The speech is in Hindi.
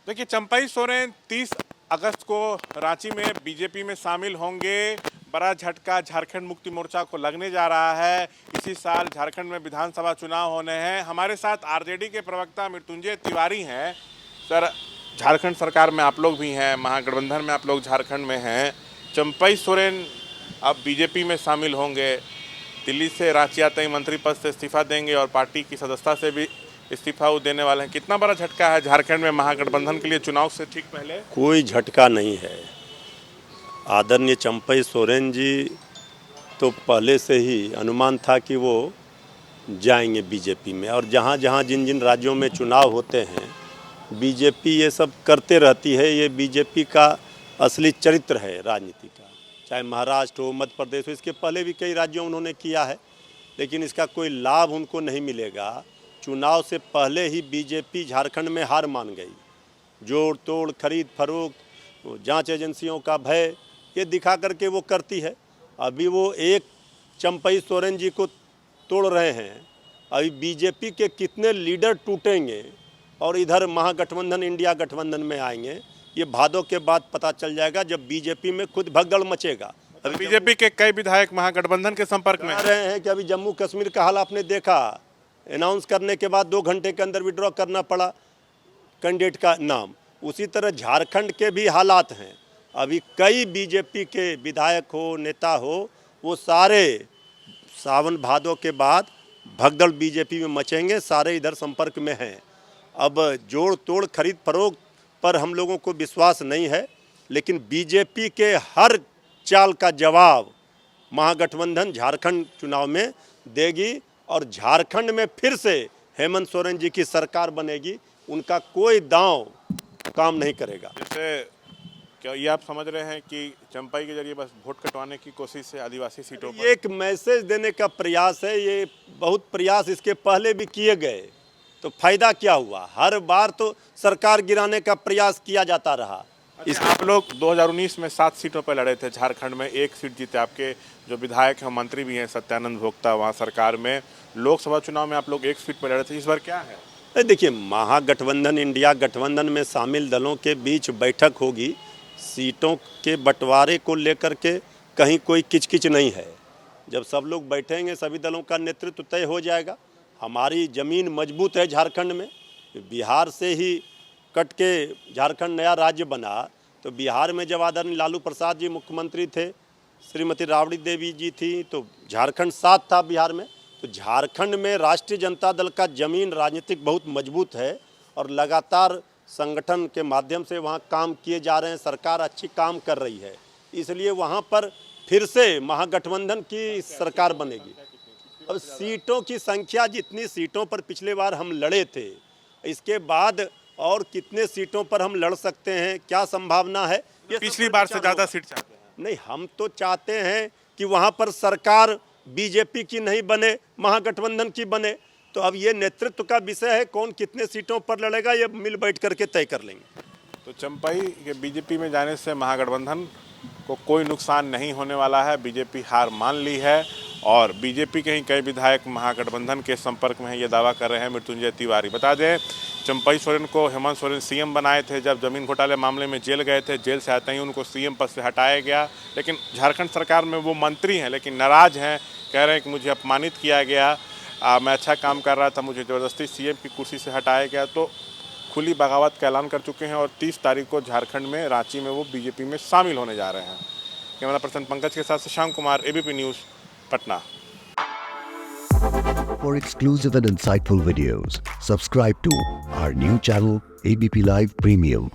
देखिए, चंपई सोरेन 30 अगस्त को रांची में बीजेपी में शामिल होंगे। बड़ा झटका झारखंड मुक्ति मोर्चा को लगने जा रहा है। इसी साल झारखंड में विधानसभा चुनाव होने हैं। हमारे साथ आरजेडी के प्रवक्ता मृत्युंजय तिवारी हैं। सर, झारखंड सरकार में आप लोग भी हैं, महागठबंधन में आप लोग झारखंड में हैं। चंपई सोरेन अब बीजेपी में शामिल होंगे, दिल्ली से रांची आते ही मंत्री पद से इस्तीफा देंगे और पार्टी की सदस्यता से भी इस्तीफा वो देने वाले हैं। कितना बड़ा झटका है झारखंड में महागठबंधन के लिए चुनाव से ठीक पहले? कोई झटका नहीं है। आदरणीय चंपई सोरेन जी तो पहले से ही अनुमान था कि वो जाएंगे बीजेपी में, और जहाँ जहाँ जिन जिन राज्यों में चुनाव होते हैं बीजेपी ये सब करते रहती है। ये बीजेपी का असली चरित्र है राजनीति का, चाहे महाराष्ट्र हो, मध्य प्रदेश हो। इसके पहले भी कई राज्यों उन्होंने किया है, लेकिन इसका कोई लाभ उनको नहीं मिलेगा। चुनाव से पहले ही बीजेपी झारखंड में हार मान गई। जोड़ तोड़, खरीद फरोख्त, जांच एजेंसियों का भय, ये दिखा करके वो करती है। अभी वो एक चंपई सोरेन जी को तोड़ रहे हैं, अभी बीजेपी के कितने लीडर टूटेंगे और इधर महागठबंधन इंडिया गठबंधन में आएंगे, ये भादों के बाद पता चल जाएगा, जब बीजेपी में खुद भगदड़ मचेगा। अभी बीजेपी के कई विधायक महागठबंधन के संपर्क में कह रहे हैं कि अभी जम्मू कश्मीर का हाल आपने देखा, अनाउंस करने के बाद 2 घंटे के अंदर विड्रॉ करना पड़ा कैंडिडेट का नाम। उसी तरह झारखंड के भी हालात हैं। अभी कई बीजेपी के विधायक हो, नेता हो, वो सारे सावन भादों के बाद भगदड़ बीजेपी में मचेंगे, सारे इधर संपर्क में हैं। अब जोड़ तोड़, खरीद फरोख्त पर हम लोगों को विश्वास नहीं है, लेकिन बीजेपी के हर चाल का जवाब महागठबंधन झारखंड चुनाव में देगी और झारखंड में फिर से हेमंत सोरेन जी की सरकार बनेगी। उनका कोई दांव काम नहीं करेगा। जैसे क्या ये आप समझ रहे हैं कि चंपई के जरिए बस वोट कटवाने की कोशिश है आदिवासी सीटों पर? ये एक मैसेज देने का प्रयास है। ये बहुत प्रयास इसके पहले भी किए गए, तो फायदा क्या हुआ? हर बार तो सरकार गिराने का प्रयास किया जाता रहा। आप लोग 2019 में 7 सीटों पर लड़े थे, झारखंड में 1 सीट जीते। आपके जो विधायक हैं, मंत्री भी हैं, सत्यानंद भोक्ता, वहाँ सरकार में। लोकसभा चुनाव में आप लोग 1 सीट पर लड़े थे, इस बार क्या है? देखिए, महागठबंधन इंडिया गठबंधन में शामिल दलों के बीच बैठक होगी। सीटों के बंटवारे को लेकर के कहीं कोई किचकिच नहीं है। जब सब लोग बैठेंगे, सभी दलों का नेतृत्व तय हो जाएगा। हमारी ज़मीन मजबूत है झारखंड में। बिहार से ही कट के झारखंड नया राज्य बना, तो बिहार में जब आदरणीय लालू प्रसाद जी मुख्यमंत्री थे, श्रीमती राबड़ी देवी जी थी, तो झारखंड साथ था बिहार में। तो झारखंड में राष्ट्रीय जनता दल का जमीन राजनीतिक बहुत मजबूत है और लगातार संगठन के माध्यम से वहाँ काम किए जा रहे हैं। सरकार अच्छी काम कर रही है, इसलिए वहाँ पर फिर से महागठबंधन की सरकार बनेगी। अब सीटों की संख्या, जितनी सीटों पर पिछले बार हम लड़े थे, इसके बाद और कितने सीटों पर हम लड़ सकते हैं, क्या संभावना है? ये पिछली बार से ज़्यादा सीट चाहते हैं? नहीं, हम तो चाहते हैं कि वहाँ पर सरकार बीजेपी की नहीं बने, महागठबंधन की बने। तो अब ये नेतृत्व का विषय है, कौन कितने सीटों पर लड़ेगा ये मिल बैठ करके तय कर लेंगे। तो चंपई के बीजेपी में जाने से महागठबंधन को कोई नुकसान नहीं होने वाला है। बीजेपी हार मान ली है और बीजेपी के ही कई विधायक महागठबंधन के संपर्क में है, ये दावा कर रहे हैं मृत्युंजय तिवारी। बता दें, चंपई सोरेन को हेमंत सोरेन सीएम बनाए थे जब जमीन घोटाले मामले में जेल गए थे। जेल से आते ही उनको सीएम पद से हटाया गया, लेकिन झारखंड सरकार में वो मंत्री हैं, लेकिन नाराज़ हैं। कह रहे हैं कि मुझे अपमानित किया गया, मैं अच्छा काम कर रहा था, मुझे ज़बरदस्ती सीएम की कुर्सी से हटाया गया। तो खुली बगावत का ऐलान कर चुके हैं और 30 तारीख को झारखंड में रांची में वो बीजेपी में शामिल होने जा रहे हैं। कैमरा पर्सन पंकज के साथ Shashank Kumar, ABP news, Patna. For exclusive and insightful videos, subscribe to our new channel ABP Live Premium.